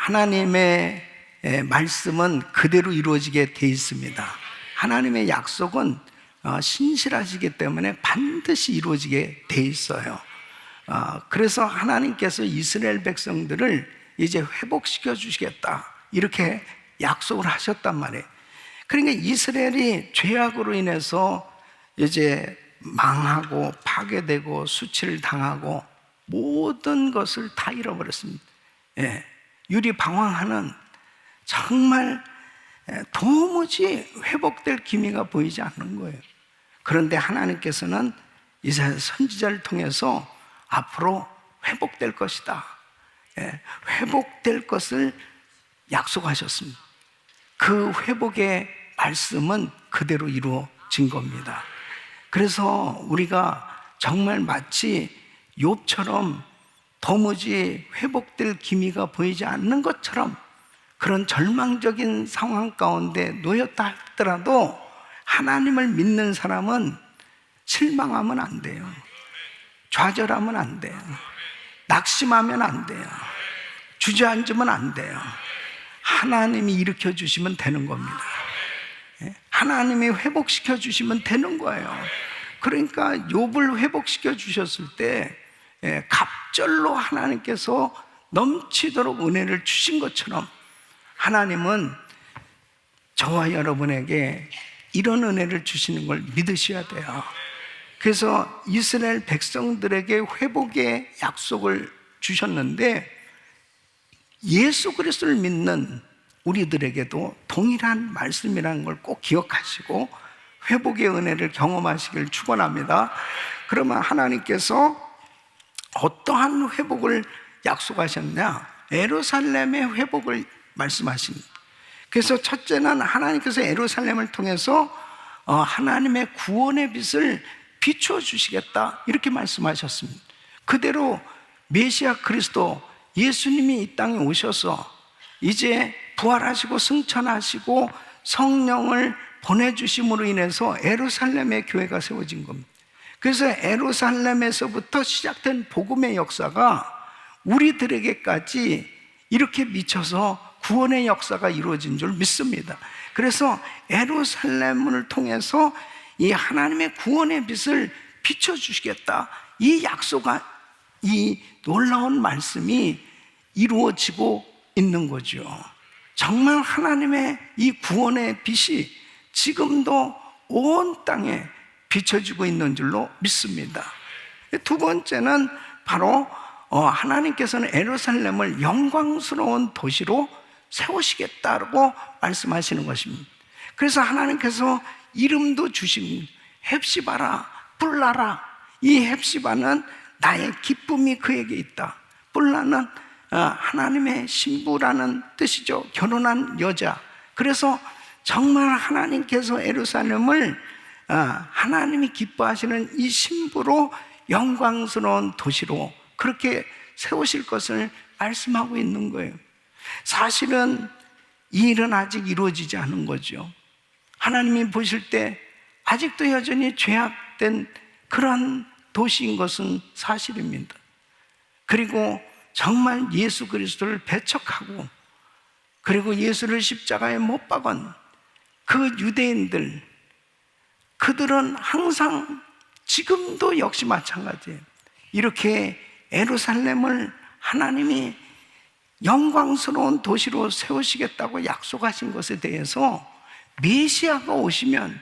하나님의 말씀은 그대로 이루어지게 돼 있습니다. 하나님의 약속은 신실하시기 때문에 반드시 이루어지게 돼 있어요. 그래서 하나님께서 이스라엘 백성들을 이제 회복시켜 주시겠다 이렇게 약속을 하셨단 말이에요. 그러니까 이스라엘이 죄악으로 인해서 이제 망하고 파괴되고 수치를 당하고 모든 것을 다 잃어버렸습니다. 유리방황하는 정말 도무지 회복될 기미가 보이지 않는 거예요. 그런데 하나님께서는 이사야 선지자를 통해서 앞으로 회복될 것이다, 회복될 것을 약속하셨습니다. 그 회복의 말씀은 그대로 이루어진 겁니다. 그래서 우리가 정말 마치 욥처럼 도무지 회복될 기미가 보이지 않는 것처럼 그런 절망적인 상황 가운데 놓였다 하더라도 하나님을 믿는 사람은 실망하면 안 돼요. 좌절하면 안 돼요. 낙심하면 안 돼요. 주저앉으면 안 돼요. 하나님이 일으켜 주시면 되는 겁니다. 하나님이 회복시켜 주시면 되는 거예요. 그러니까 욥을 회복시켜 주셨을 때 갑절로 하나님께서 넘치도록 은혜를 주신 것처럼 하나님은 저와 여러분에게 이런 은혜를 주시는 걸 믿으셔야 돼요. 그래서 이스라엘 백성들에게 회복의 약속을 주셨는데 예수 그리스도를 믿는 우리들에게도 동일한 말씀이라는 걸 꼭 기억하시고 회복의 은혜를 경험하시길 축원합니다. 그러면 하나님께서 어떠한 회복을 약속하셨냐? 예루살렘의 회복을 말씀하십니다. 그래서 첫째는 하나님께서 예루살렘을 통해서 하나님의 구원의 빛을 비춰주시겠다 이렇게 말씀하셨습니다. 그대로 메시아 그리스도 예수님이 이 땅에 오셔서 이제 부활하시고 승천하시고 성령을 보내주심으로 인해서 예루살렘의 교회가 세워진 겁니다. 그래서 예루살렘에서부터 시작된 복음의 역사가 우리들에게까지 이렇게 미쳐서 구원의 역사가 이루어진 줄 믿습니다. 그래서 예루살렘을 통해서 이 하나님의 구원의 빛을 비춰주시겠다, 이 약속과 이 놀라운 말씀이 이루어지고 있는 거죠. 정말 하나님의 이 구원의 빛이 지금도 온 땅에 비춰지고 있는 줄로 믿습니다. 두 번째는 바로 하나님께서는 예루살렘을 영광스러운 도시로 세우시겠다고 말씀하시는 것입니다. 그래서 하나님께서 이름도 주신 헵시바라, 뿔라라. 이 헵시바는 나의 기쁨이 그에게 있다. 뿔라는 하나님의 신부라는 뜻이죠. 결혼한 여자. 그래서 정말 하나님께서 예루살렘을 하나님이 기뻐하시는 이 신부로 영광스러운 도시로 그렇게 세우실 것을 말씀하고 있는 거예요. 사실은 이 일은 아직 이루어지지 않은 거죠. 하나님이 보실 때 아직도 여전히 죄악된 그런 도시인 것은 사실입니다. 그리고 정말 예수 그리스도를 배척하고 그리고 예수를 십자가에 못 박은 그 유대인들, 그들은 항상 지금도 역시 마찬가지예요. 이렇게 예루살렘을 하나님이 영광스러운 도시로 세우시겠다고 약속하신 것에 대해서 메시아가 오시면,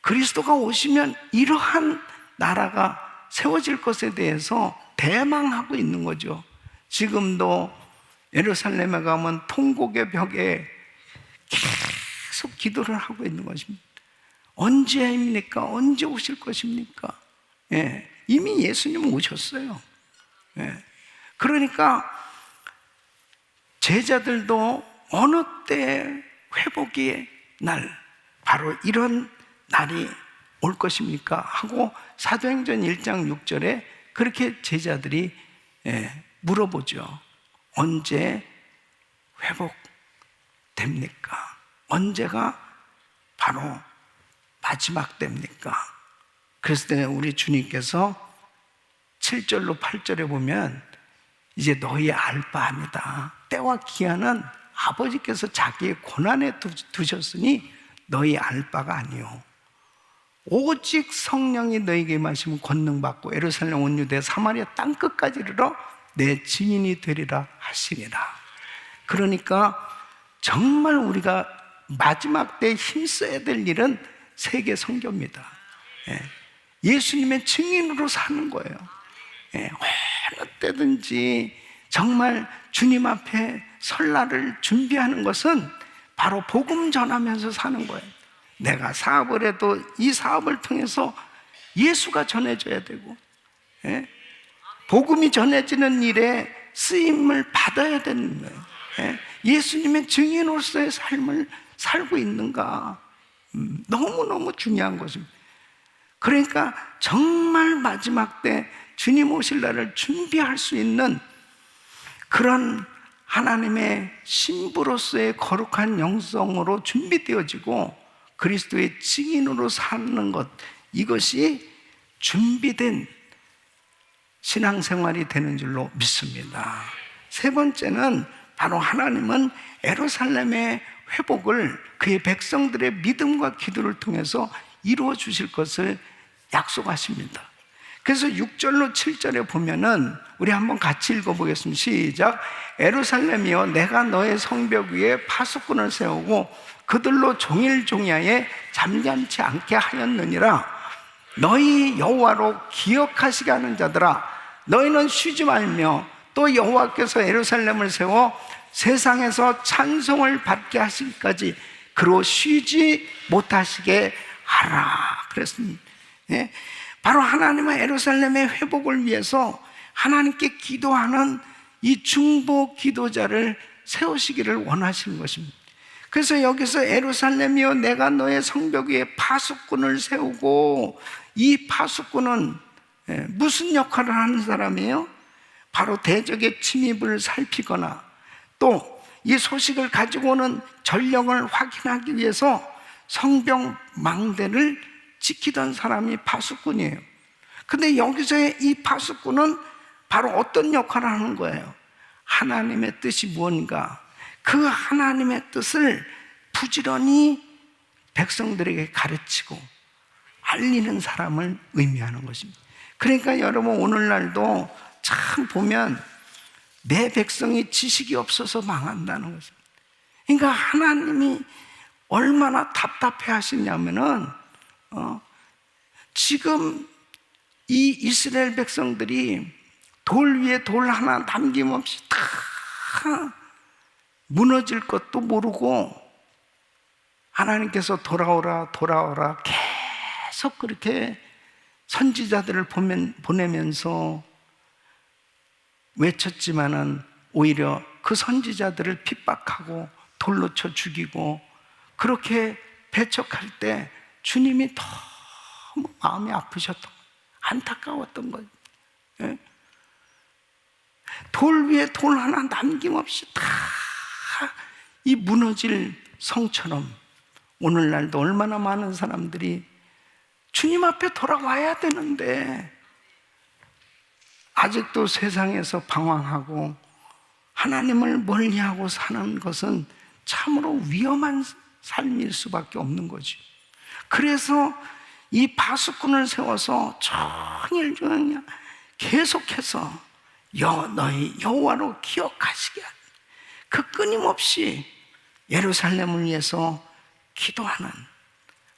그리스도가 오시면 이러한 나라가 세워질 것에 대해서 대망하고 있는 거죠. 지금도 예루살렘에 가면 통곡의 벽에 계속 기도를 하고 있는 것입니다. 언제입니까? 언제 오실 것입니까? 이미 예수님 오셨어요. 그러니까 제자들도 어느 때 회복의 날, 바로 이런 날이 올 것입니까? 하고 사도행전 1장 6절에 그렇게 제자들이 물어보죠. 언제 회복됩니까? 언제가 바로 마지막 됩니까? 그랬을 때 우리 주님께서 7절로 8절에 보면 이제 너희 알 바 아니다. 때와 기한은 아버지께서 자기의 고난에 두셨으니 너희 알 바가 아니요. 오직 성령이 너희에게 임하시면 권능받고 예루살렘 온 유대 사마리아 땅끝까지 이르러 내 증인이 되리라 하시니라. 그러니까 정말 우리가 마지막 때에 힘써야 될 일은 세계 선교입니다. 예수님의 증인으로 사는 거예요. 어느 때든지 정말 주님 앞에 설날을 준비하는 것은 바로 복음 전하면서 사는 거예요. 내가 사업을 해도 이 사업을 통해서 예수가 전해져야 되고, 복음이 전해지는 일에 쓰임을 받아야 되는 거예요. 예수님의 증인으로서의 삶을 살고 있는가, 너무너무 중요한 것입니다. 그러니까 정말 마지막 때 주님 오실 날을 준비할 수 있는 그런 하나님의 신부로서의 거룩한 영성으로 준비되어지고 그리스도의 증인으로 사는 것, 이것이 준비된 신앙생활이 되는 줄로 믿습니다. 세 번째는 바로 하나님은 예루살렘의 회복을 그의 백성들의 믿음과 기도를 통해서 이루어 주실 것을 약속하십니다. 그래서 6절로 7절에 보면은 우리 한번 같이 읽어보겠습니다. 시작. 예루살렘이여 내가 너의 성벽 위에 파수꾼을 세우고 그들로 종일종야에 잠잠치 않게 하였느니라. 너희 여호와로 기억하시게 하는 자들아, 너희는 쉬지 말며 또 여호와께서 예루살렘을 세워 세상에서 찬송을 받게 하시기까지 그로 쉬지 못하시게 하라 그랬습니다. 바로 하나님은 예루살렘의 회복을 위해서 하나님께 기도하는 이 중보 기도자를 세우시기를 원하시는 것입니다. 그래서 여기서 예루살렘이여 내가 너의 성벽 위에 파수꾼을 세우고, 이 파수꾼은 무슨 역할을 하는 사람이에요? 바로 대적의 침입을 살피거나 또 이 소식을 가지고 오는 전령을 확인하기 위해서 성벽 망대를 지키던 사람이 파수꾼이에요. 근데 여기서의 이 파수꾼은 바로 어떤 역할을 하는 거예요? 하나님의 뜻이 무언가, 그 하나님의 뜻을 부지런히 백성들에게 가르치고 알리는 사람을 의미하는 것입니다. 그러니까 여러분, 오늘날도 참 보면 내 백성이 지식이 없어서 망한다는 것입니다. 그러니까 하나님이 얼마나 답답해 하시냐면은 지금 이 이스라엘 백성들이 돌 위에 돌 하나 남김없이 다 무너질 것도 모르고 하나님께서 돌아오라 돌아오라 계속 그렇게 선지자들을 보내면서 외쳤지만은 오히려 그 선지자들을 핍박하고 돌로 쳐 죽이고 그렇게 배척할 때 주님이 너무 마음이 아프셨던 거예요. 안타까웠던 거예요. 돌 위에 돌 하나 남김없이 다 이 무너질 성처럼 오늘날도 얼마나 많은 사람들이 주님 앞에 돌아와야 되는데 아직도 세상에서 방황하고 하나님을 멀리하고 사는 것은 참으로 위험한 삶일 수밖에 없는 거지. 그래서 이 파수꾼을 세워서 종일종일 계속해서 너희 여호와로 기억하시게 하는, 그 끊임없이 예루살렘을 위해서 기도하는,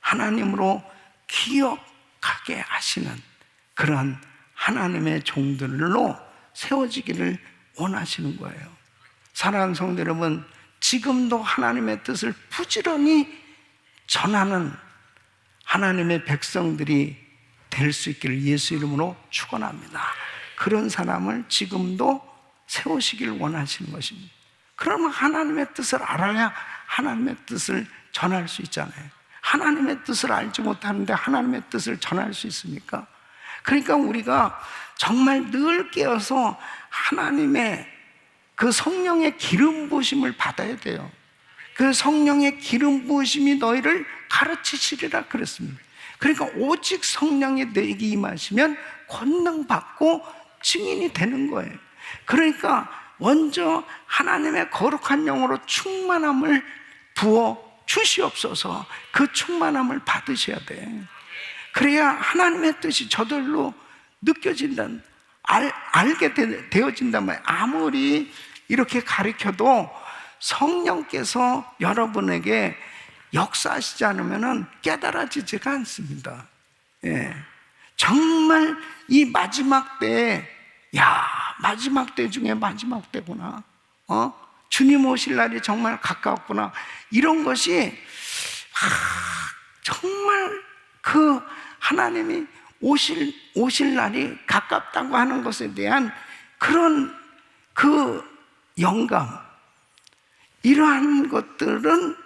하나님으로 기억하게 하시는 그런 하나님의 종들로 세워지기를 원하시는 거예요. 사랑하는 성도 여러분, 지금도 하나님의 뜻을 부지런히 전하는 하나님의 백성들이 될 수 있기를 예수 이름으로 축원합니다. 그런 사람을 지금도 세우시길 원하시는 것입니다. 그러면 하나님의 뜻을 알아야 하나님의 뜻을 전할 수 있잖아요. 하나님의 뜻을 알지 못하는데 하나님의 뜻을 전할 수 있습니까? 그러니까 우리가 정말 늘 깨어서 하나님의 그 성령의 기름 부으심을 받아야 돼요. 그 성령의 기름 부으심이 너희를 가르치시리라 그랬습니다. 그러니까 오직 성령이 너에게 임하시면 권능 받고 증인이 되는 거예요. 그러니까 먼저 하나님의 거룩한 영으로 충만함을 부어 주시옵소서. 그 충만함을 받으셔야 돼. 그래야 하나님의 뜻이 저절로 느껴진다, 알게 되어진단 말이에요. 아무리 이렇게 가르쳐도 성령께서 여러분에게 역사하시지 않으면 깨달아지지가 않습니다. 예. 정말 이 마지막 때에, 마지막 때 중에 마지막 때구나. 주님 오실 날이 정말 가까웠구나. 이런 것이 정말 그 하나님이 오실 날이 가깝다고 하는 것에 대한 그런 그 영감, 이러한 것들은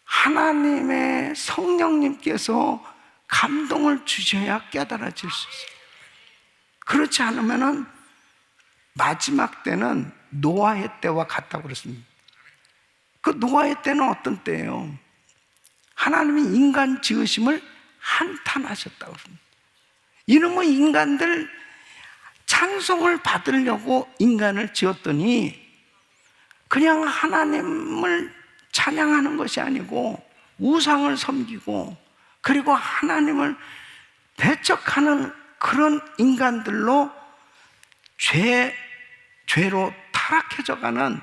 하나님의 성령님께서 감동을 주셔야 깨달아질 수 있어요. 그렇지 않으면 마지막 때는 노아의 때와 같다고 그랬습니다. 그 노아의 때는 어떤 때예요? 하나님이 인간 지으심을 한탄하셨다고 그럽니다. 이놈의 인간들 찬송을 받으려고 인간을 지었더니 그냥 하나님을 찬양하는 것이 아니고 우상을 섬기고, 그리고 하나님을 배척하는 그런 인간들로 죄로 타락해져가는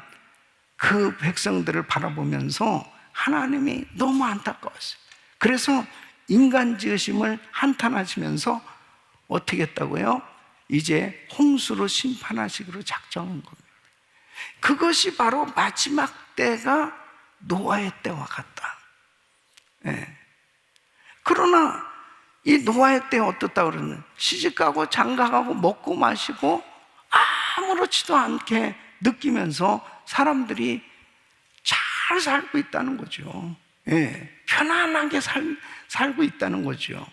그 백성들을 바라보면서 하나님이 너무 안타까웠어요. 그래서 인간 지으심을 한탄하시면서 어떻게 했다고요? 이제 홍수로 심판하시기로 작정한 겁니다. 그것이 바로 마지막 때가 노아의 때와 같다. 예. 그러나 이 노아의 때 어떻다고 그러는, 시집가고 장가가고 먹고 마시고 아무렇지도 않게 느끼면서 사람들이 잘 살고 있다는 거죠. 예. 편안하게 살고 있다는 거죠.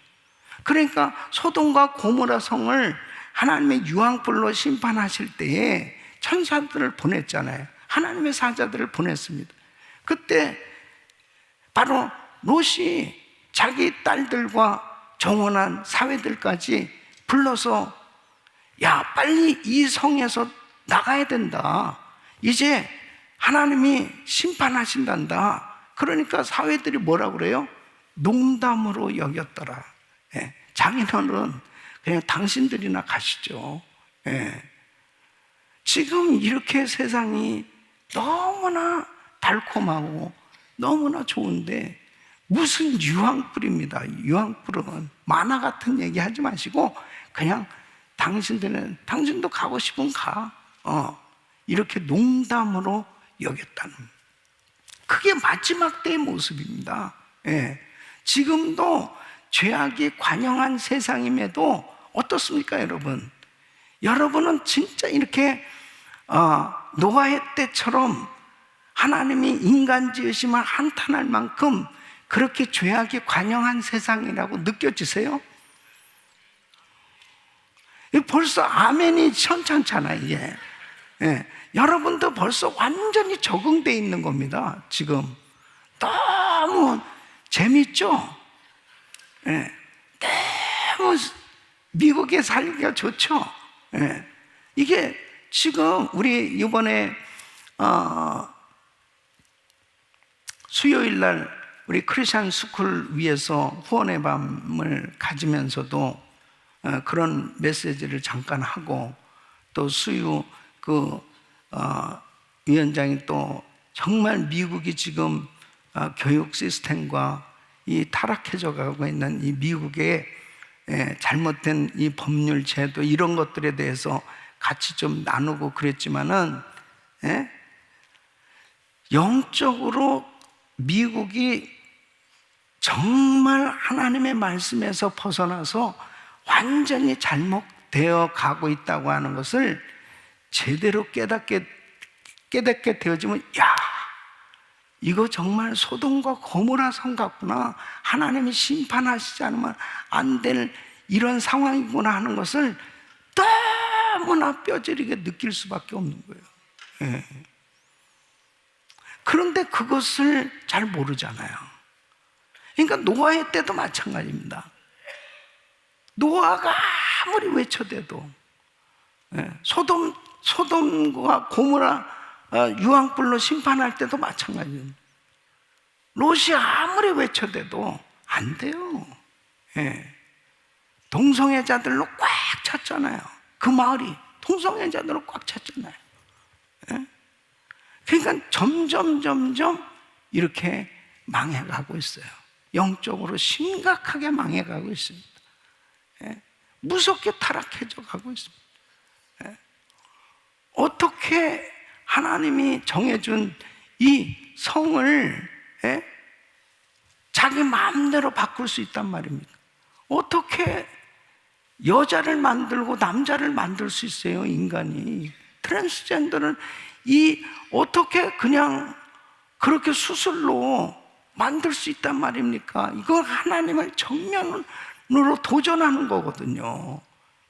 그러니까 소돔과 고모라 성을 하나님의 유황불로 심판하실 때에 천사들을 보냈잖아요. 하나님의 사자들을 보냈습니다. 그때 바로 롯이 자기 딸들과 정혼한 사회들까지 불러서, 빨리 이 성에서 나가야 된다. 이제 하나님이 심판하신단다. 그러니까 사회들이 뭐라고 그래요? 농담으로 여겼더라. 예. 장인어른 그냥 당신들이나 가시죠. 예. 지금 이렇게 세상이 너무나 달콤하고 너무나 좋은데 무슨 유황불입니다. 유황불은 만화 같은 얘기 하지 마시고 그냥 당신도 가고 싶으면 가. 이렇게 농담으로 여겼다는, 그게 마지막 때의 모습입니다. 예. 지금도 죄악이 관영한 세상임에도 어떻습니까, 여러분? 여러분은 진짜 이렇게 노아의 때처럼 하나님이 인간 지으심을 한탄할 만큼 그렇게 죄악이 관영한 세상이라고 느껴지세요? 벌써 아멘이 천천찮아 이게. 예. 여러분도 벌써 완전히 적응되어 있는 겁니다. 지금 너무 재밌죠? 예. 너무 미국에 살기가 좋죠? 예. 이게 지금 우리 이번에 수요일 날 우리 크리스천 스쿨 위에서 후원의 밤을 가지면서도 그런 메시지를 잠깐 하고, 또 수유 위원장이 또 정말 미국이 지금 교육 시스템과 이 타락해져 가고 있는 이 미국의 잘못된 이 법률 제도 이런 것들에 대해서 같이 좀 나누고 그랬지만은, 영적으로 미국이 정말 하나님의 말씀에서 벗어나서 완전히 잘못되어 가고 있다고 하는 것을 제대로 깨닫게 되어지면, 이거 정말 소돔과 고모라 성 같구나, 하나님이 심판하시지 않으면 안 될 이런 상황이구나 하는 것을 너무나 뼈저리게 느낄 수밖에 없는 거예요. 예. 그런데 그것을 잘 모르잖아요. 그러니까 노아의 때도 마찬가지입니다. 노아가 아무리 외쳐대도 소돔 소돔과 고모라 유황불로 심판할 때도 마찬가지예요. 롯이 아무리 외쳐대도 안 돼요. 예. 동성애자들로 꽉 찼잖아요. 그 마을이 동성애자들로 꽉 찼잖아요. 예? 그러니까 점점 이렇게 망해가고 있어요. 영적으로 심각하게 망해가고 있습니다. 예? 무섭게 타락해져 가고 있습니다. 예? 어떻게 하나님이 정해준 이 성을 자기 마음대로 바꿀 수 있단 말입니까? 어떻게 여자를 만들고 남자를 만들 수 있어요, 인간이? 트랜스젠더는 어떻게 그냥 그렇게 수술로 만들 수 있단 말입니까? 이건 하나님을 정면으로 도전하는 거거든요.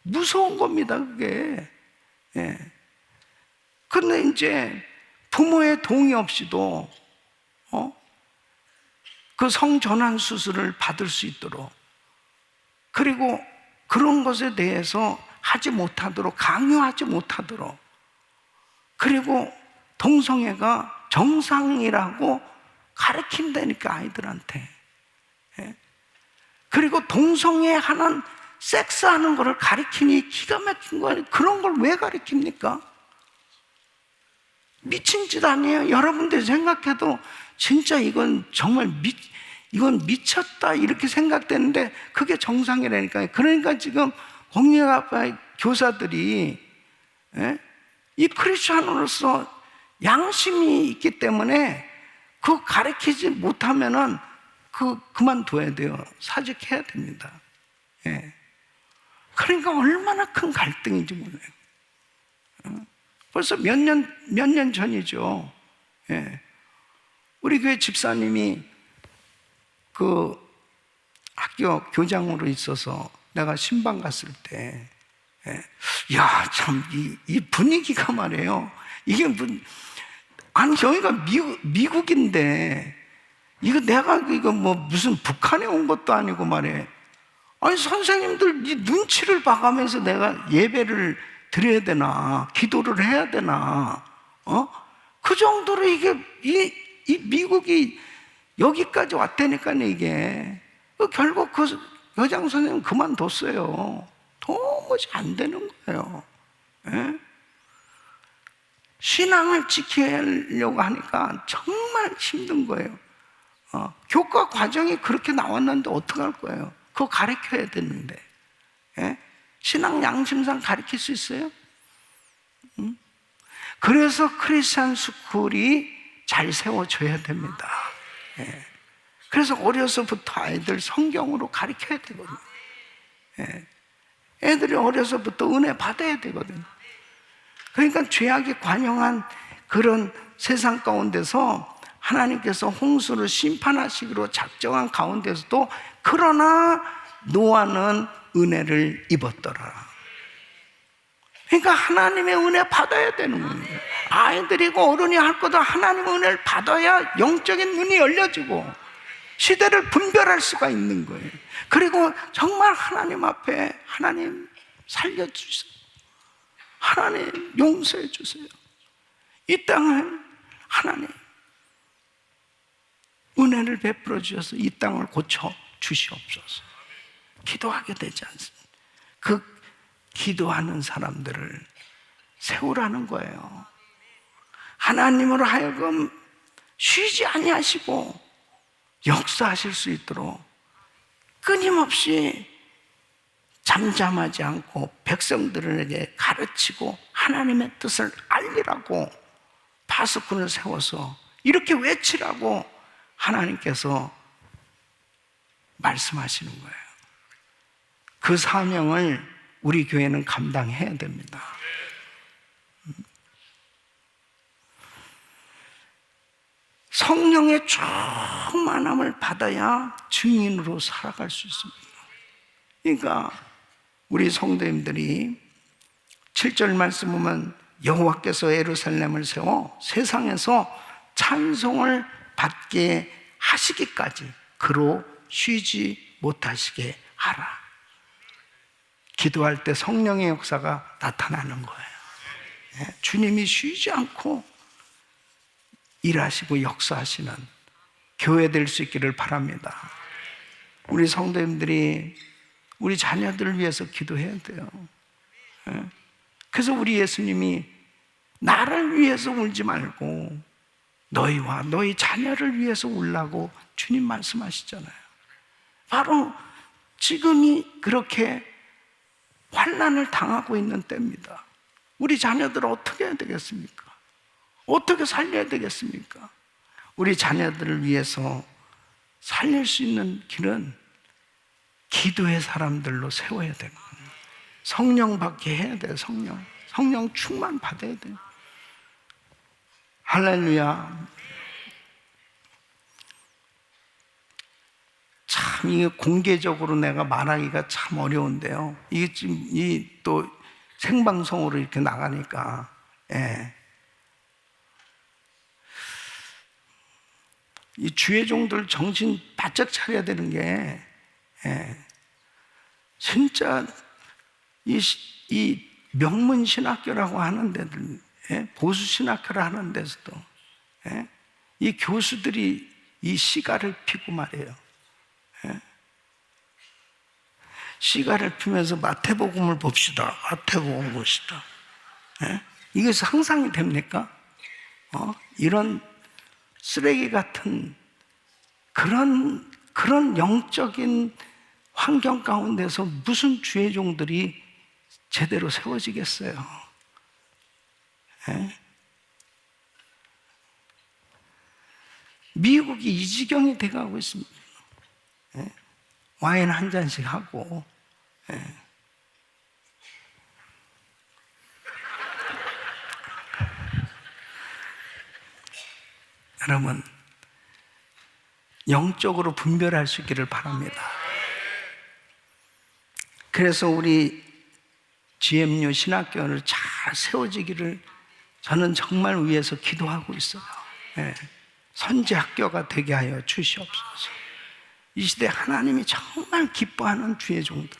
무서운 겁니다, 그게. 예. 근데 이제 부모의 동의 없이도 그 성전환 수술을 받을 수 있도록, 그리고 그런 것에 대해서 하지 못하도록, 강요하지 못하도록, 그리고 동성애가 정상이라고 가르친다니까, 아이들한테. 예? 그리고 동성애하는 섹스하는 거를 가르치니 기가 막힌 거예요. 그런 걸 왜 가르칩니까? 미친 짓 아니에요? 여러분들 생각해도 진짜 이건 정말 이건 미쳤다 이렇게 생각되는데 그게 정상이라니까요. 그러니까 지금 공립학과 교사들이 이 크리스천으로서 양심이 있기 때문에 그 가르치지 못하면은 그만둬야 돼요. 사직해야 됩니다. 예. 그러니까 얼마나 큰 갈등인지 몰라요. 벌써 몇 년 전이죠. 예. 우리 교회 집사님이 그 학교 교장으로 있어서 내가 신방 갔을 때, 야, 참, 이 분위기가 말이에요. 이게 아니, 여기가 미국인데, 내가 뭐 무슨 북한에 온 것도 아니고 말이에요. 아니, 선생님들 이 눈치를 봐가면서 내가 예배를 드려야 되나, 기도를 해야 되나, 그 정도로 이 미국이 여기까지 왔다니까요, 이게. 결국 그 여장 선생님 그만뒀어요. 도무지 안 되는 거예요. 예? 신앙을 지키려고 하니까 정말 힘든 거예요. 교과 과정이 그렇게 나왔는데 어떡할 거예요? 그거 가르쳐야 되는데. 예? 신앙 양심상 가르칠 수 있어요? 그래서 크리스천 스쿨이 잘 세워져야 됩니다. 예. 그래서 어려서부터 아이들 성경으로 가르쳐야 되거든요. 예. 애들이 어려서부터 은혜 받아야 되거든요. 그러니까 죄악이 관영한 그런 세상 가운데서 하나님께서 홍수를 심판하시기로 작정한 가운데서도 그러나 노아는 은혜를 입었더라. 그러니까 하나님의 은혜 받아야 되는 거예요. 아이들이고 어른이 할 것도 하나님의 은혜를 받아야 영적인 눈이 열려지고 시대를 분별할 수가 있는 거예요. 그리고 정말 하나님 앞에 하나님 살려주세요. 하나님 용서해 주세요. 이 땅을 하나님 은혜를 베풀어 주셔서 이 땅을 고쳐 주시옵소서. 기도하게 되지 않습니다. 그 기도하는 사람들을 세우라는 거예요. 하나님으로 하여금 쉬지 아니하시고 역사하실 수 있도록 끊임없이 잠잠하지 않고 백성들에게 가르치고 하나님의 뜻을 알리라고 파수꾼을 세워서 이렇게 외치라고 하나님께서 말씀하시는 거예요. 그 사명을 우리 교회는 감당해야 됩니다. 성령의 충만함을 받아야 증인으로 살아갈 수 있습니다. 그러니까 우리 성도님들이 7절 말씀 보면 여호와께서 예루살렘을 세워 세상에서 찬송을 받게 하시기까지 그로 쉬지 못하시게 하라. 기도할 때 성령의 역사가 나타나는 거예요. 주님이 쉬지 않고 일하시고 역사하시는 교회 될 수 있기를 바랍니다. 우리 성도님들이 우리 자녀들을 위해서 기도해야 돼요. 그래서 우리 예수님이 나를 위해서 울지 말고 너희와 너희 자녀를 위해서 울라고 주님 말씀하시잖아요. 바로 지금이 그렇게 환난을 당하고 있는 때입니다. 우리 자녀들을 어떻게 해야 되겠습니까? 어떻게 살려야 되겠습니까? 우리 자녀들을 위해서 살릴 수 있는 길은 기도의 사람들로 세워야 됩니다. 성령 받게 해야 돼요. 성령 충만 받아야 돼요. 할렐루야. 참 이게 공개적으로 내가 말하기가 참 어려운데요. 이게 지금 또 생방송으로 이렇게 나가니까, 이 주의종들 정신 바짝 차려야 되는 게, 진짜 이 명문 신학교라고 하는 데들, 보수 신학교를 하는 데서도 이 교수들이 이 시가를 피고 말이에요. 시가를 피면서 마태복음을 봅시다. 마태복음 봅시다. 이게 상상이 됩니까? 이런 쓰레기 같은 그런 영적인 환경 가운데서 무슨 주의 종들이 제대로 세워지겠어요? 미국이 이 지경이 돼가고 있습니다. 와인 한 잔씩 하고, 여러분, 영적으로 분별할 수 있기를 바랍니다. 그래서 우리 GMU 신학교를 잘 세워지기를 저는 정말 위해서 기도하고 있어요. 선지학교가 되게 하여 주시옵소서. 이 시대 하나님이 정말 기뻐하는 주의 종들,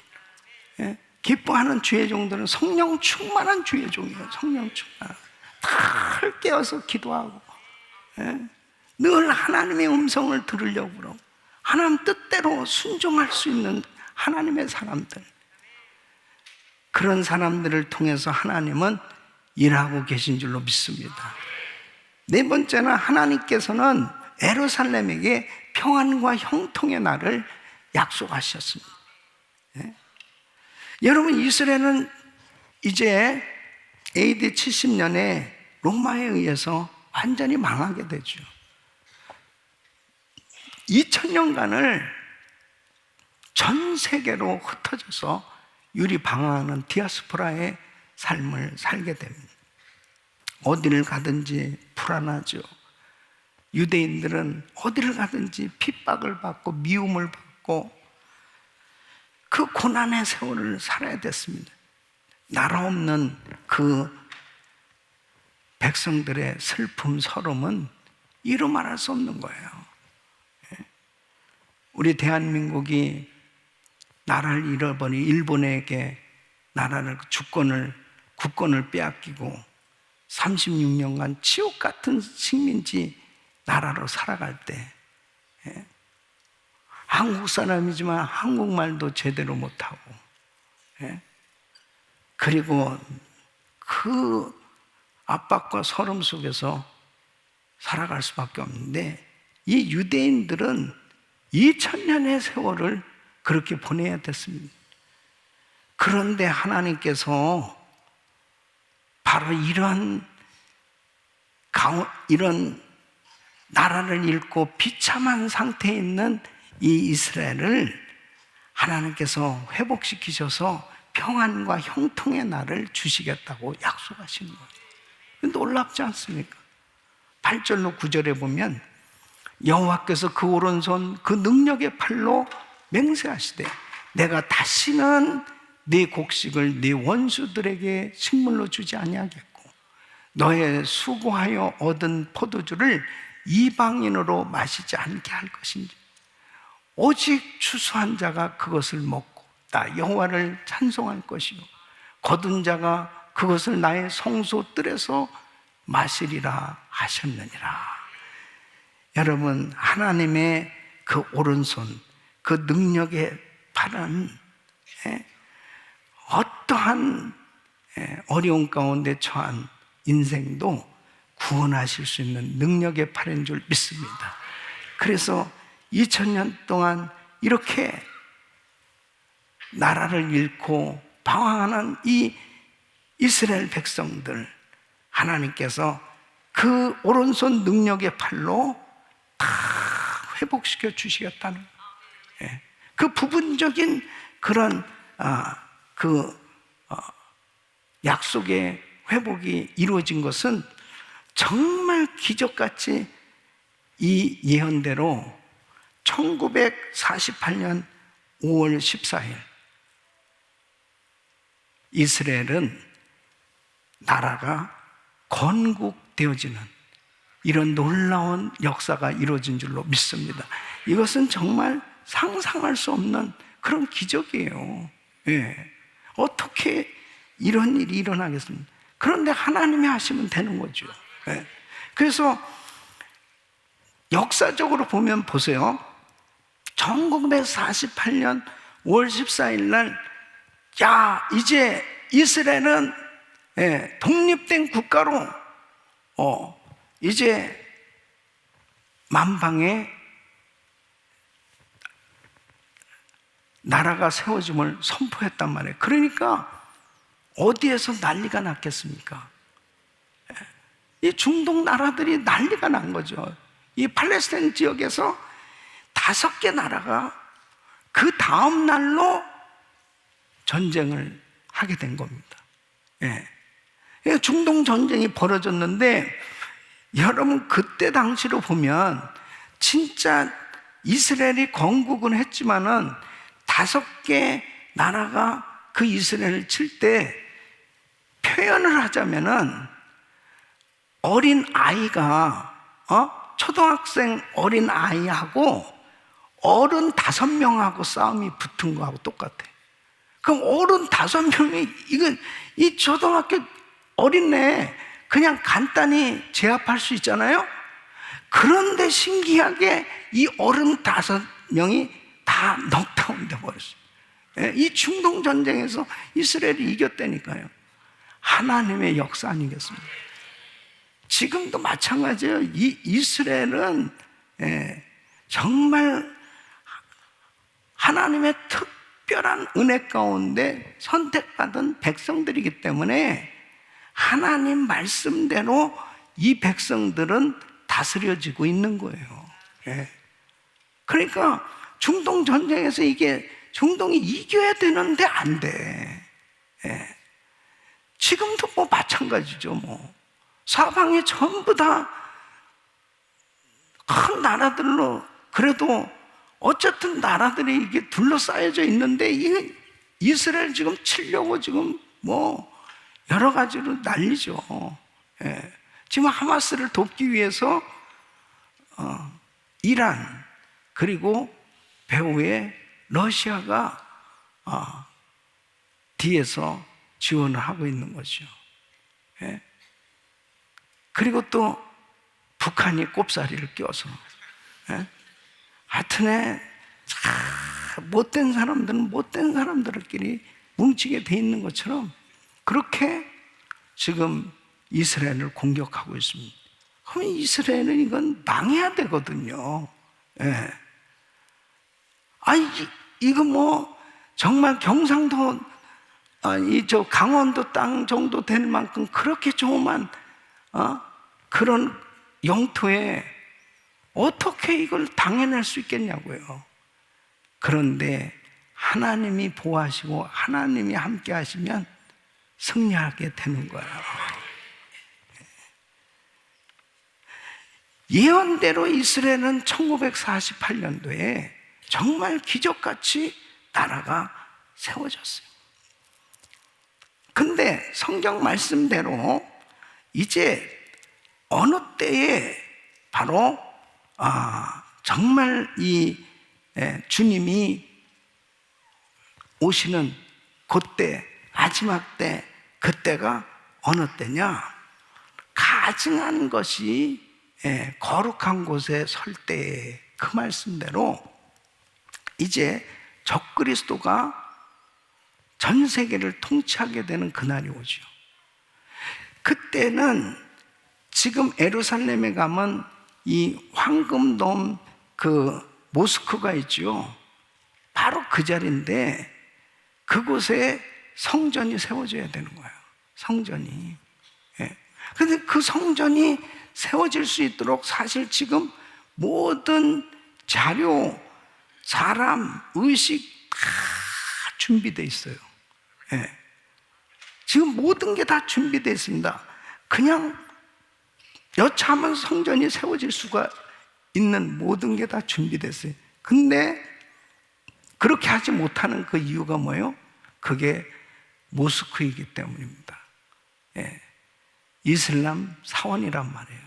기뻐하는 주의 종들은 성령 충만한 주의 종이에요. 성령 충만. 다 깨어서 기도하고, 늘 하나님의 음성을 들으려고 그러고 하나님 뜻대로 순종할 수 있는 하나님의 사람들, 그런 사람들을 통해서 하나님은 일하고 계신 줄로 믿습니다. 네 번째는 하나님께서는 예루살렘에게 평안과 형통의 날을 약속하셨습니다. 여러분, 이스라엘은 이제 AD 70년에 로마에 의해서 완전히 망하게 되죠. 2000년간을 전 세계로 흩어져서 유리방황하는 디아스포라의 삶을 살게 됩니다. 어디를 가든지 불안하죠. 유대인들은 어디를 가든지 핍박을 받고 미움을 받고 그 고난의 세월을 살아야 됐습니다. 나라 없는 그 백성들의 슬픔, 서름은 이루 말할 수 없는 거예요. 우리 대한민국이 나라를 잃어버린 일본에게 나라를, 국권을 빼앗기고 36년간 지옥 같은 식민지 나라로 살아갈 때, 한국 사람이지만 한국말도 제대로 못하고, 그리고 그 압박과 서름 속에서 살아갈 수밖에 없는데, 이 유대인들은 2000년의 세월을 그렇게 보내야 됐습니다. 그런데 하나님께서 바로 이런 나라를 잃고 비참한 상태에 있는 이 이스라엘을 하나님께서 회복시키셔서 평안과 형통의 날을 주시겠다고 약속하시는 거예요. 놀랍지 않습니까? 8절로 9절에 보면 여호와께서 그 오른손 그 능력의 팔로 맹세하시되 내가 다시는 네 곡식을 네 원수들에게 식물로 주지 아니하겠고 너의 수고하여 얻은 포도주를 이방인으로 마시지 않게 할 것인지 오직 추수한 자가 그것을 먹고 나 여호와를 찬송할 것이요 거둔 자가 그것을 나의 성소뜰에서 마시리라 하셨느니라. 여러분, 하나님의 그 오른손, 그 능력의 팔은 어떠한 어려운 가운데 처한 인생도 구원하실 수 있는 능력의 팔인 줄 믿습니다. 그래서 2000년 동안 이렇게 나라를 잃고 방황하는 이 이스라엘 백성들, 하나님께서 그 오른손 능력의 팔로 다 회복시켜 주시겠다는 거예요. 그 부분적인 그런 약속의 회복이 이루어진 것은 정말 기적같이 이 예언대로 1948년 5월 14일 이스라엘은 나라가 건국되어지는 이런 놀라운 역사가 이루어진 줄로 믿습니다. 이것은 정말 상상할 수 없는 그런 기적이에요. 어떻게 이런 일이 일어나겠습니까? 그런데 하나님이 하시면 되는 거죠. 그래서 역사적으로 보면 보세요. 1948년 5월 14일 날, 이제 이스라엘은 독립된 국가로 이제 만방에 나라가 세워짐을 선포했단 말이에요. 그러니까 어디에서 난리가 났겠습니까? 이 중동 나라들이 난리가 난 거죠. 이 팔레스타인 지역에서 5개 나라가 그 다음 날로 전쟁을 하게 된 겁니다. 중동 전쟁이 벌어졌는데, 여러분 그때 당시로 보면 진짜 이스라엘이 건국은 했지만은 5개 나라가 그 이스라엘을 칠 때 표현을 하자면은 어린 아이가 초등학생 어린 아이하고 어른 5명하고 싸움이 붙은 거하고 똑같아. 그럼 어른 5명이 이 초등학교 어린애 그냥 간단히 제압할 수 있잖아요. 그런데 신기하게 이 어른 5명이 다 넉다운 돼 버렸어요. 이 중동 전쟁에서 이스라엘이 이겼다니까요. 하나님의 역사 아니겠습니까? 지금도 마찬가지예요. 이 이스라엘은 정말 하나님의 특별한 은혜 가운데 선택받은 백성들이기 때문에 하나님 말씀대로 이 백성들은 다스려지고 있는 거예요. 그러니까 중동 전쟁에서 중동이 이겨야 되는데 안 돼. 지금도 뭐 마찬가지죠. 사방에 전부 다 큰 나라들로, 그래도 어쨌든 나라들이 이게 둘러싸여져 있는데 이스라엘 지금 치려고 지금 여러 가지로 난리죠. 지금 하마스를 돕기 위해서 이란 그리고 배후에 러시아가 뒤에서 지원을 하고 있는 거죠. 그리고 또 북한이 꼽사리를 껴서 하여튼에 못된 사람들은 못된 사람들끼리 뭉치게 돼 있는 것처럼 그렇게 지금 이스라엘을 공격하고 있습니다. 그러면 이스라엘은 이건 망해야 되거든요. 이거 정말 경상도 강원도 땅 정도 될 만큼 그렇게 조그만 그런 영토에 어떻게 이걸 당해낼 수 있겠냐고요. 그런데 하나님이 보호하시고 하나님이 함께 하시면 승리하게 되는 거예요. 예언대로 이스라엘은 1948년도에 정말 기적같이 나라가 세워졌어요. 근데 성경 말씀대로 이제 어느 때에 바로 정말 이 주님이 오시는 그때 마지막 때 그때가 어느 때냐? 가증한 것이 거룩한 곳에 설 때, 그 말씀대로 이제 적그리스도가 전 세계를 통치하게 되는 그날이 오죠. 그때는 지금 예루살렘에 가면 이 황금돔 그 모스크가 있죠. 바로 그 자리인데 그곳에 성전이 세워져야 되는 거예요. 성전이. 그런데 그 성전이 세워질 수 있도록 사실 지금 모든 자료, 사람, 의식 다 준비되어 있어요. 지금 모든 게 다 준비되어 있습니다. 그냥 여차하면 성전이 세워질 수가 있는 모든 게 다 준비됐어요. 근데 그렇게 하지 못하는 그 이유가 뭐예요? 그게 모스크이기 때문입니다. 이슬람 사원이란 말이에요.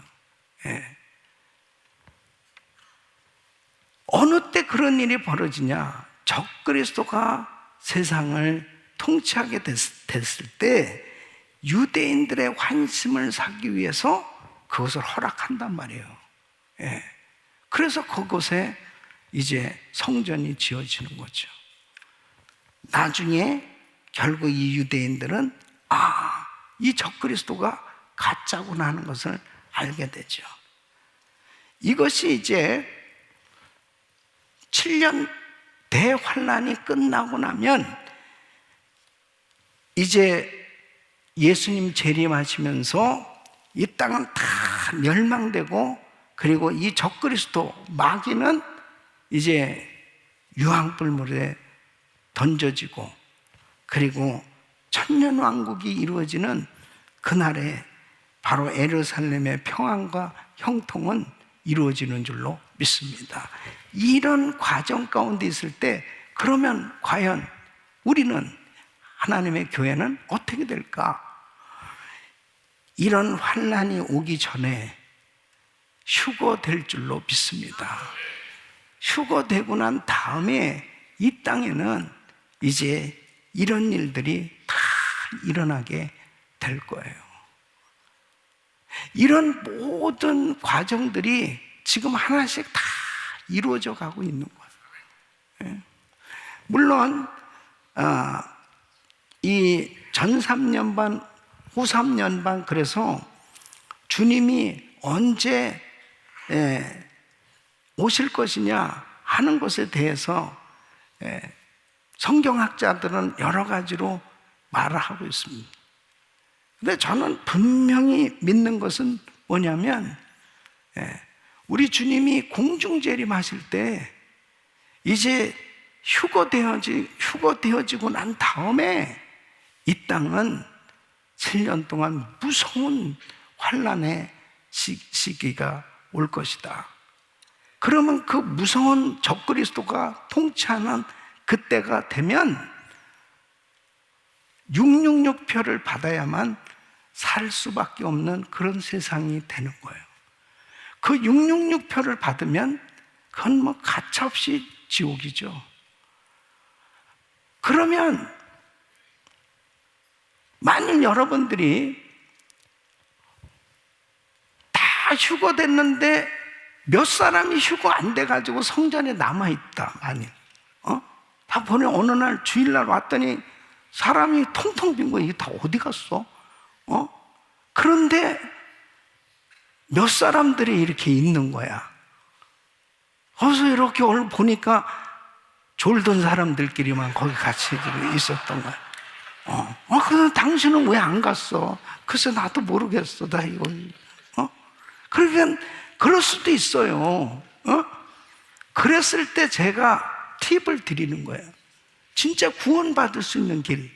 어느 때 그런 일이 벌어지냐? 적그리스도가 세상을 통치하게 됐을 때 유대인들의 환심을 사기 위해서 그것을 허락한단 말이에요. 그래서 그곳에 이제 성전이 지어지는 거죠. 나중에 결국 이 유대인들은 이 적그리스도가 가짜구나 하는 것을 알게 되죠. 이것이 이제 7년 대환란이 끝나고 나면 이제 예수님 재림하시면서 이 땅은 다 멸망되고, 그리고 이 적그리스도 마귀는 이제 유황불물에 던져지고, 그리고 천년왕국이 이루어지는 그날에 바로 예루살렘의 평안과 형통은 이루어지는 줄로 믿습니다. 이런 과정 가운데 있을 때 그러면 과연 우리는, 하나님의 교회는 어떻게 될까? 이런 환난이 오기 전에 휴거될 줄로 믿습니다. 휴거되고 난 다음에 이 땅에는 이제 이런 일들이 다 일어나게 될 거예요. 이런 모든 과정들이 지금 하나씩 다 이루어져 가고 있는 거예요. 물론 이 전 3년반, 후 3년반, 그래서 주님이 언제 오실 것이냐 하는 것에 대해서 성경학자들은 여러 가지로 말을 하고 있습니다. 근데 저는 분명히 믿는 것은 뭐냐면, 우리 주님이 공중재림하실 때 이제 휴거되어지고 난 다음에 이 땅은 7년 동안 무서운 환난의 시기가 올 것이다. 그러면 그 무서운 적그리스도가 통치하는 그때가 되면 666표를 받아야만 살 수밖에 없는 그런 세상이 되는 거예요. 그 666표를 받으면 그건 뭐 가차없이 지옥이죠. 그러면 만일 여러분들이 다 휴거됐는데 몇 사람이 휴거 안 돼가지고 성전에 남아있다, 만일 다 보니 어느 날 주일날 왔더니 사람이 텅텅 빈 거야. 이게 다 어디 갔어? 그런데 몇 사람들이 이렇게 있는 거야. 그래서 이렇게 오늘 보니까 졸던 사람들끼리만 거기 같이 있었던 거야. 그럼 당신은 왜 안 갔어? 글쎄 나도 모르겠어. 나 이거. 그러니까 그럴 수도 있어요. 그랬을 때 제가 팁을 드리는 거예요. 진짜 구원받을 수 있는 길,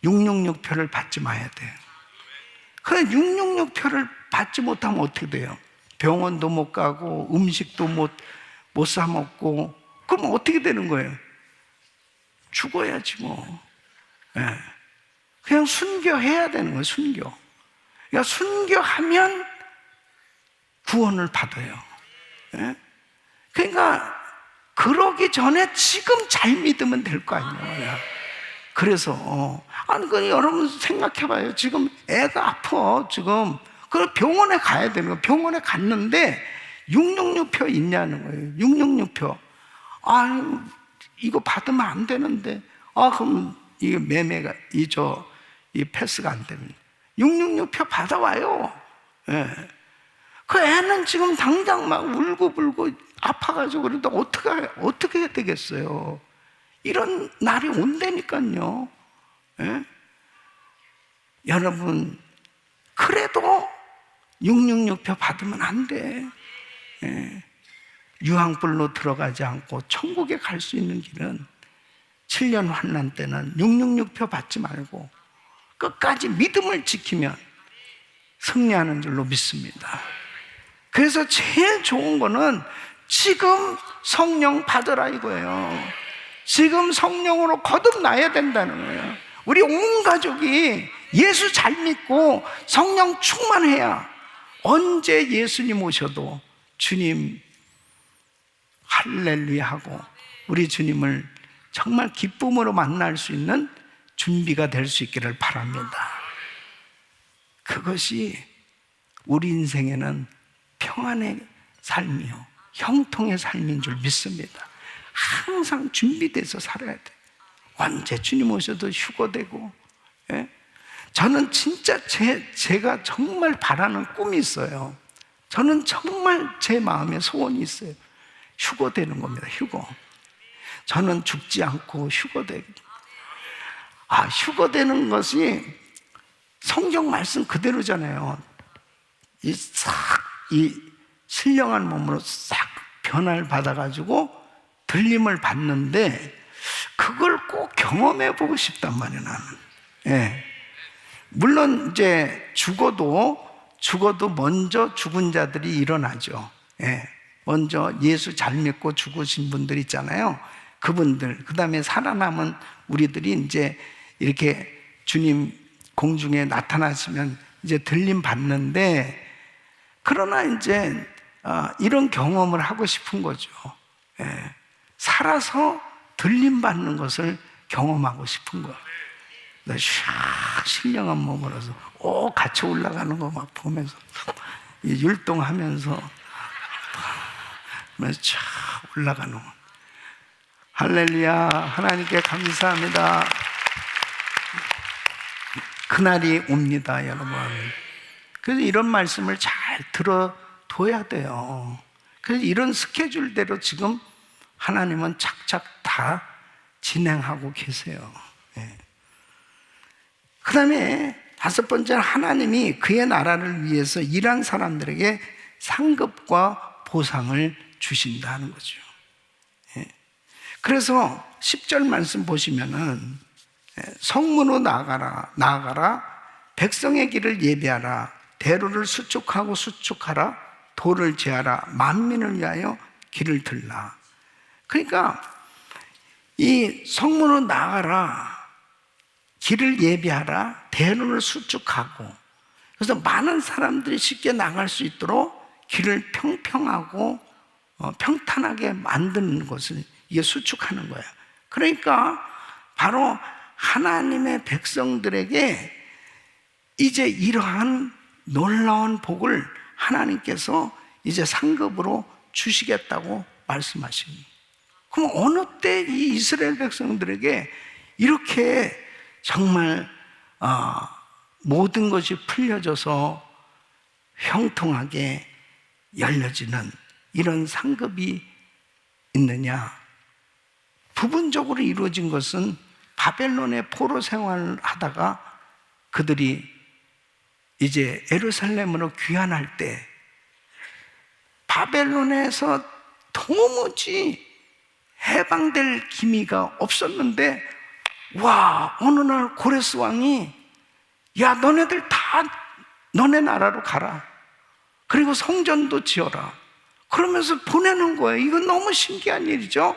666표를 받지 마야 돼요. 그래, 666표를 받지 못하면 어떻게 돼요? 병원도 못 가고 음식도 못 사 먹고, 그럼 어떻게 되는 거예요? 죽어야지 뭐. 그냥 순교해야 되는 거예요. 순교. 그러니까 순교하면 구원을 받아요. 그러니까 그러기 전에 지금 잘 믿으면 될 거 아니에요. 그래서 아니 그 여러분 생각해봐요. 지금 애가 아파 지금. 그 병원에 가야 되는 거예요. 병원에 갔는데 666표 있냐는 거예요. 666표. 아 이거 받으면 안 되는데. 그럼 이게 매매가 이 패스가 안 됩니다. 666표 받아와요. 예. 그 애는 지금 당장 막 울고불고 아파가지고 그런데 어떻게 해야 되겠어요? 이런 날이 온다니까요. 예? 여러분, 그래도 666표 받으면 안 돼. 예. 유황불로 들어가지 않고 천국에 갈 수 있는 길은 7년 환난 때는 666표 받지 말고 끝까지 믿음을 지키면 승리하는 줄로 믿습니다. 그래서 제일 좋은 거는 지금 성령 받으라 이거예요. 지금 성령으로 거듭나야 된다는 거예요. 우리 온 가족이 예수 잘 믿고 성령 충만해야 언제 예수님 오셔도 주님 할렐루야 하고 우리 주님을 정말 기쁨으로 만날 수 있는 준비가 될 수 있기를 바랍니다. 그것이 우리 인생에는 평안의 삶이요 형통의 삶인 줄 믿습니다. 항상 준비돼서 살아야 돼. 언제 주님 오셔도 휴거되고. 예? 저는 진짜 제가 정말 바라는 꿈이 있어요. 저는 정말 제 마음에 소원이 있어요. 휴거되는 겁니다. 휴거. 저는 죽지 않고 휴거되고. 휴거되는 것이 성경 말씀 그대로잖아요. 이 신령한 몸으로 싹 변화를 받아가지고 들림을 받는데 그걸 꼭 경험해보고 싶단 말이에요, 나는. 예. 물론 이제 죽어도 먼저 죽은 자들이 일어나죠. 예. 먼저 예수 잘 믿고 죽으신 분들 있잖아요. 그분들, 그 다음에 살아남은 우리들이 이제 이렇게 주님 공중에 나타나시면 이제 들림 받는데, 그러나 이제 이런 경험을 하고 싶은 거죠. 예. 살아서 들림 받는 것을 경험하고 싶은 거예요. 샥 신령한 몸으로서 같이 올라가는 거 막 보면서 율동하면서 쫙 올라가는 거. 할렐루야. 하나님께 감사합니다. 그날이 옵니다, 여러분. 그래서 이런 말씀을 잘 들어둬야 돼요. 그래서 이런 스케줄대로 지금 하나님은 착착 다 진행하고 계세요. 예. 그 다음에 5번째, 하나님이 그의 나라를 위해서 일한 사람들에게 상급과 보상을 주신다는 거죠. 예. 그래서 10절 말씀 보시면은 성문으로 나아가라 백성의 길을 예비하라 대로를 수축하라 돌을 제하라 만민을 위하여 길을 들라. 그러니까 이 성문으로 나아가라, 길을 예비하라, 대로를 수축하고, 그래서 많은 사람들이 쉽게 나갈 수 있도록 길을 평평하고 평탄하게 만드는 것을 이게 수축하는 거예요. 그러니까 바로 하나님의 백성들에게 이제 이러한 놀라운 복을 하나님께서 이제 상급으로 주시겠다고 말씀하십니다. 그럼 어느 때 이 이스라엘 백성들에게 이렇게 정말 모든 것이 풀려져서 형통하게 열려지는 이런 상급이 있느냐? 부분적으로 이루어진 것은 바벨론의 포로 생활을 하다가 그들이 이제 예루살렘으로 귀환할 때 바벨론에서 도무지 해방될 기미가 없었는데, 어느 날 고레스 왕이 야, 너네들 다 너네 나라로 가라. 그리고 성전도 지어라. 그러면서 보내는 거예요. 이건 너무 신기한 일이죠.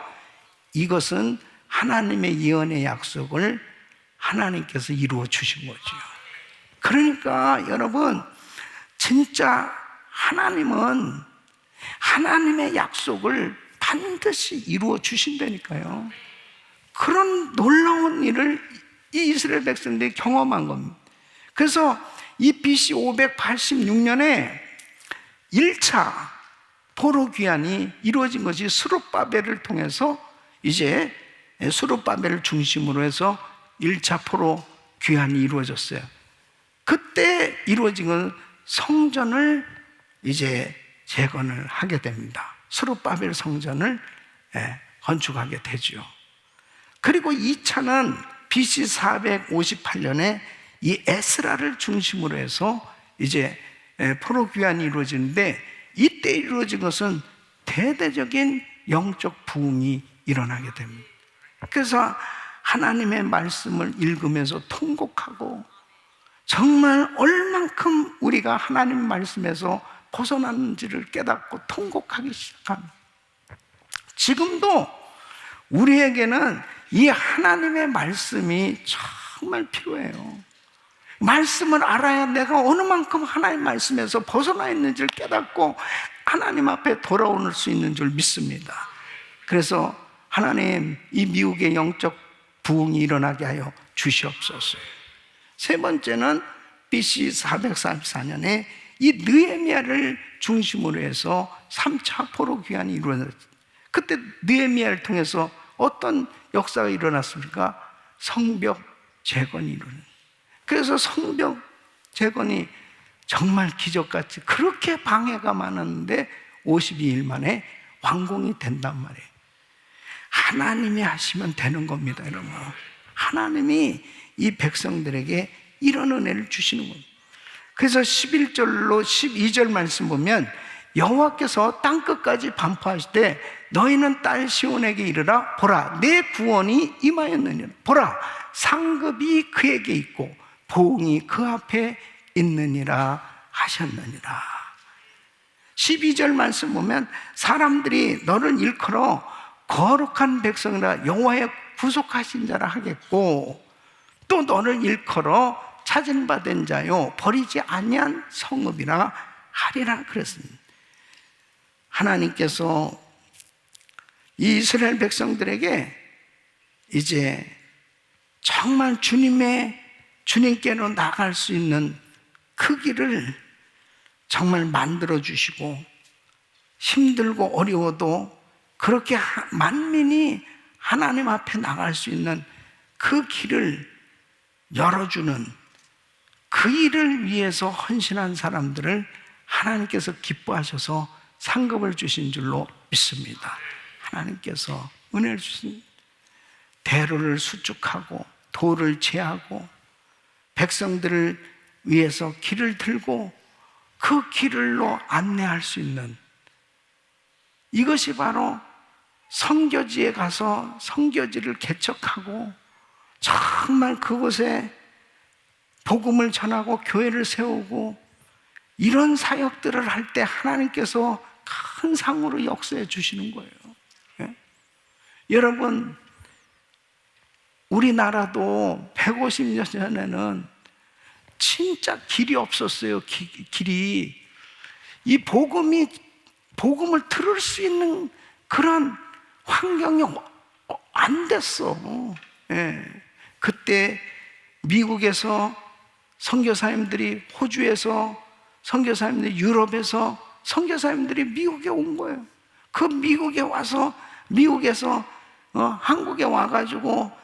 이것은 하나님의 예언의 약속을 하나님께서 이루어 주신 거죠. 그러니까 여러분, 진짜 하나님은 하나님의 약속을 반드시 이루어 주신다니까요. 그런 놀라운 일을 이 이스라엘 백성들이 경험한 겁니다. 그래서 이 BC 586년에 1차 포로 귀환이 이루어진 것이 스룹바벨을 통해서, 이제 스룹바벨을 중심으로 해서 1차 포로 귀환이 이루어졌어요. 그때 이루어진 건 성전을 이제 재건을 하게 됩니다. 스룹바벨 성전을 건축하게 되죠. 그리고 2차는 BC 458년에 이 에스라를 중심으로 해서 이제 포로 귀환이 이루어지는데, 이때 이루어진 것은 대대적인 영적 부흥이 일어나게 됩니다. 그래서 하나님의 말씀을 읽으면서 통곡하고, 정말 얼만큼 우리가 하나님 말씀에서 벗어났는지를 깨닫고 통곡하기 시작합니다. 지금도 우리에게는 이 하나님의 말씀이 정말 필요해요. 말씀을 알아야 내가 어느 만큼 하나님 말씀에서 벗어나 있는지를 깨닫고 하나님 앞에 돌아올 수 있는 줄 믿습니다. 그래서 하나님, 이 미국의 영적 부흥이 일어나게 하여 주시옵소서. 세 번째는 BC 444년에 이 느헤미야를 중심으로 해서 3차 포로 귀환이 이루어졌어요. 그때 느헤미야를 통해서 어떤 역사가 일어났습니까? 성벽 재건이 일어났어요. 그래서 성벽 재건이 정말 기적같이 그렇게 방해가 많았는데 52일 만에 완공이 된단 말이에요. 하나님이 하시면 되는 겁니다, 여러분. 하나님이 이 백성들에게 이런 은혜를 주시는 겁니다. 그래서 11절로 12절 말씀 보면, 여호와께서 땅끝까지 반포하실 때 너희는 딸 시온에게 이르라. 보라, 내 구원이 임하였느니라. 보라, 상급이 그에게 있고 보응이 그 앞에 있느니라 하셨느니라. 12절 말씀 보면, 사람들이 너를 일컬어 거룩한 백성이라 여호와의 구속하신 자라 하겠고, 또 너를 일컬어 찾은 바 된 자요 버리지 아니한 성읍이라 하리라 그랬습니다. 하나님께서 이 이스라엘 백성들에게 이제 정말 주님께로 나갈 수 있는 그 길을 정말 만들어 주시고, 힘들고 어려워도 그렇게 만민이 하나님 앞에 나갈 수 있는 그 길을 열어주는, 그 일을 위해서 헌신한 사람들을 하나님께서 기뻐하셔서 상급을 주신 줄로 믿습니다. 하나님께서 은혜를 주신, 대로를 수축하고 돌을 제하고 백성들을 위해서 길을 들고 그 길로 안내할 수 있는, 이것이 바로 선교지에 가서 선교지를 개척하고 정말 그곳에 복음을 전하고 교회를 세우고 이런 사역들을 할 때 하나님께서 큰 상으로 역사해 주시는 거예요. 예? 여러분, 우리나라도 150년 전에는 진짜 길이 없었어요. 길이. 이 복음을 들을 수 있는 그런 환경이 안 됐어. 예. 그때 미국에서 선교사님들이, 호주에서 선교사님들이, 유럽에서 선교사님들이 미국에 온 거예요. 그 미국에 와서, 미국에서 한국에 와가지고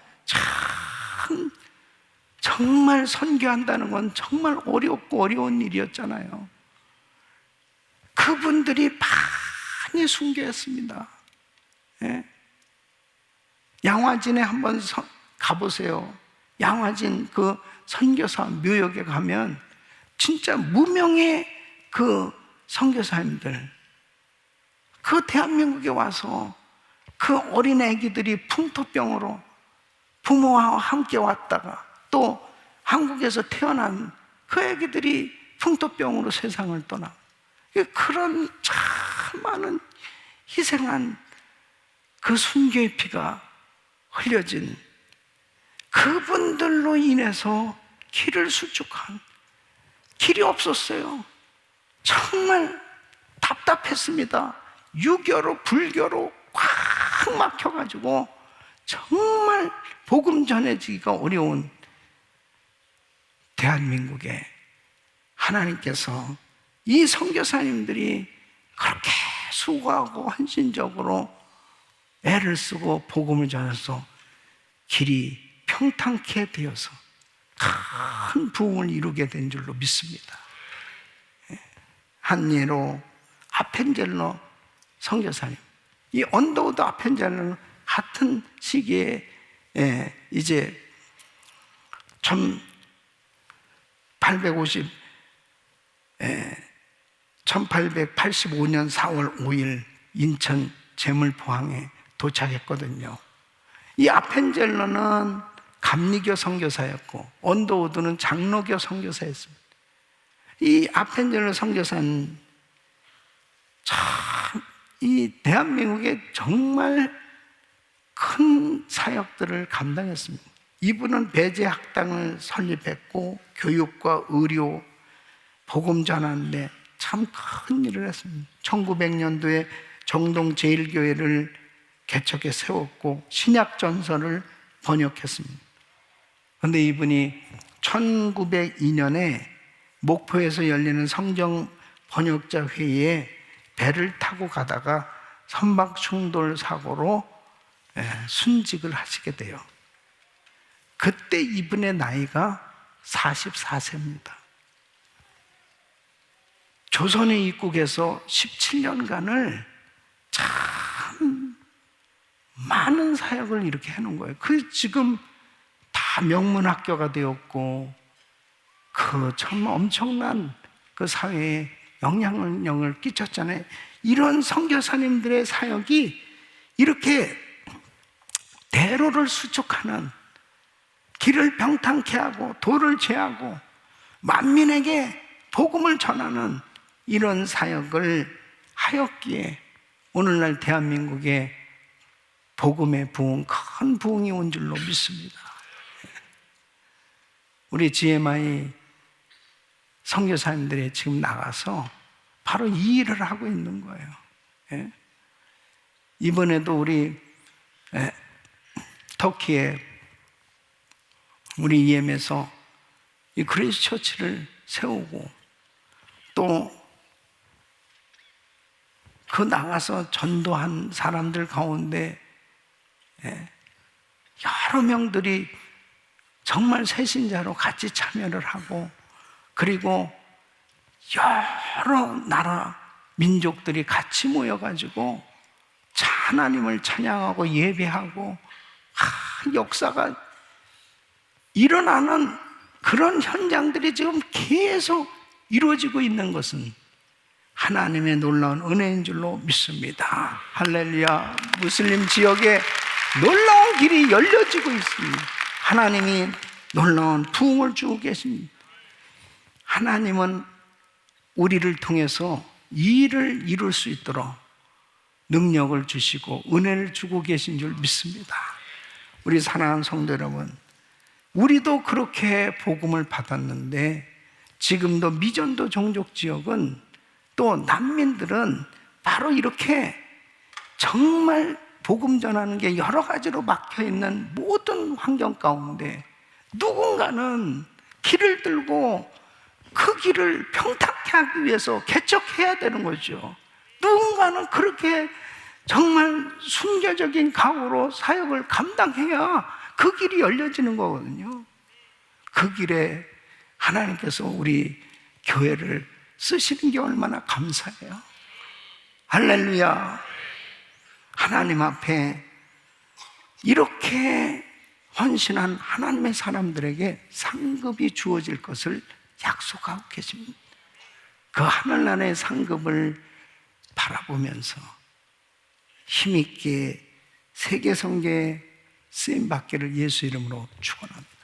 정말 선교한다는 건 정말 어렵고 어려운 일이었잖아요. 그분들이 많이 순교했습니다. 예? 양화진에 한번 가보세요. 양화진 그 선교사 묘역에 가면 진짜 무명의 그 선교사님들, 그 대한민국에 와서 그 어린 애기들이 풍토병으로 부모와 함께 왔다가 또 한국에서 태어난 그 애기들이 풍토병으로 세상을 떠나, 그런 참 많은 희생한 그 순교의 피가 흘려진 그분들로 인해서 길을 수축한, 길이 없었어요. 정말 답답했습니다. 유교로 불교로 꽉 막혀가지고 정말 복음 전해지기가 어려운 대한민국에 하나님께서 이 선교사님들이 그렇게 수고하고 헌신적으로 애를 쓰고 복음을 전해서 길이 평탄케 되어서 큰 부흥을 이루게 된 줄로 믿습니다. 한 예로 아펜젤러 선교사님, 이 언더우드 아펜젤러는 같은 시기에 이제 1885년 4월 5일 인천 제물포항에 도착했거든요. 이 아펜젤러는 감리교 선교사였고 언더우드는 장로교 선교사였습니다. 이 아펜젤러 선교사는 참 이 대한민국에 정말 큰 사역들을 감당했습니다. 이분은 배제학당을 설립했고 교육과 의료, 복음 전하는데 참 큰 일을 했습니다. 1900년도에 정동 제일교회를 개척해 세웠고 신약전서를 번역했습니다. 그런데 이분이 1902년에 목포에서 열리는 성경 번역자 회의에 배를 타고 가다가 선박 충돌 사고로 순직을 하시게 돼요. 그때 이분의 나이가 44세입니다. 조선에 입국해서 17년간을 참 많은 사역을 이렇게 해놓은 거예요. 그 지금 다 명문학교가 되었고 그 참 엄청난 그 사회에 영향력을 끼쳤잖아요. 이런 선교사님들의 사역이 이렇게 대로를 수축하는, 길을 평탄케 하고 돌을 제하고 만민에게 복음을 전하는 이런 사역을 하였기에 오늘날 대한민국에 복음의 부흥, 큰 부흥이 온 줄로 믿습니다. 우리 GMI 선교사님들이 지금 나가서 바로 이 일을 하고 있는 거예요. 이번에도 우리 터키에 우리 EM에서 이 그레이스 처치를 세우고 또 그 나가서 전도한 사람들 가운데 여러 명들이 정말 새신자로 같이 참여를 하고 그리고 여러 나라 민족들이 같이 모여가지고 하나님을 찬양하고 예배하고 역사가 일어나는 그런 현장들이 지금 계속 이루어지고 있는 것은 하나님의 놀라운 은혜인 줄로 믿습니다. 할렐루야. 무슬림 지역에 놀라운 길이 열려지고 있습니다. 하나님이 놀라운 부흥을 주고 계십니다. 하나님은 우리를 통해서 이 일을 이룰 수 있도록 능력을 주시고 은혜를 주고 계신 줄 믿습니다. 우리 사랑하는 성도 여러분, 우리도 그렇게 복음을 받았는데 지금도 미전도 종족 지역은 또 난민들은 바로 이렇게 정말 복음 전하는 게 여러 가지로 막혀 있는 모든 환경 가운데 누군가는 길을 들고 그 길을 평탄케 하기 위해서 개척해야 되는 거죠. 누군가는 그렇게 정말 순교적인 각오로 사역을 감당해야 그 길이 열려지는 거거든요. 그 길에 하나님께서 우리 교회를 쓰시는 게 얼마나 감사해요. 할렐루야. 하나님 앞에 이렇게 헌신한 하나님의 사람들에게 상급이 주어질 것을 약속하고 계십니다. 그 하늘나라의 상급을 바라보면서 힘있게 세계 선교에 쓰임받기를 예수 이름으로 축원합니다.